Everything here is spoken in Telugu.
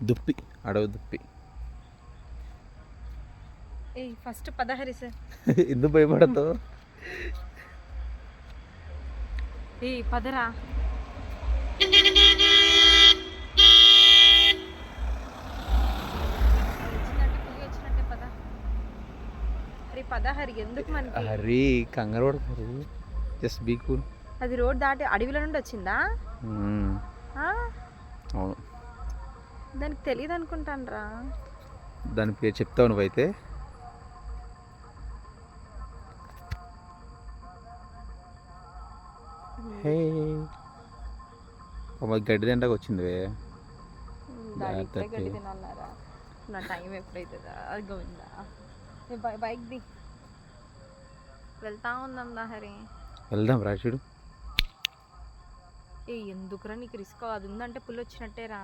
దుప్పి, అడవి దుప్పి. ఏ ఫస్ట్ పదహరి సార్. ఎందుకు భయపడతావు? ఏ పదరా. వచ్చినట్టే పద. హరి పదహరి ఎందుకు మనకి? హరి కంగారు పడతారు, జస్ట్ బీ కూల్. అది రోడ్ దాటి అడవిలో నుండి వచ్చిందా? అవును. దానికి తెలియదు అనుకుంటాను రా. దాని పేరు చెప్తావు నువ్వైతే. హే గడ్డి తింటాకు వచ్చింది. గడ్డి తినాలరా. నా టైం ఎప్పుడైతుందా? అది గోవిందా. బైక్ ది వెళ్తా ఉందాం దా హరి. వెళ్దాం రాజుడు. ఏ ఎందుకురా నీకు రిస్క్? అది ఉందంటే పుల్ వచ్చినట్టేరా.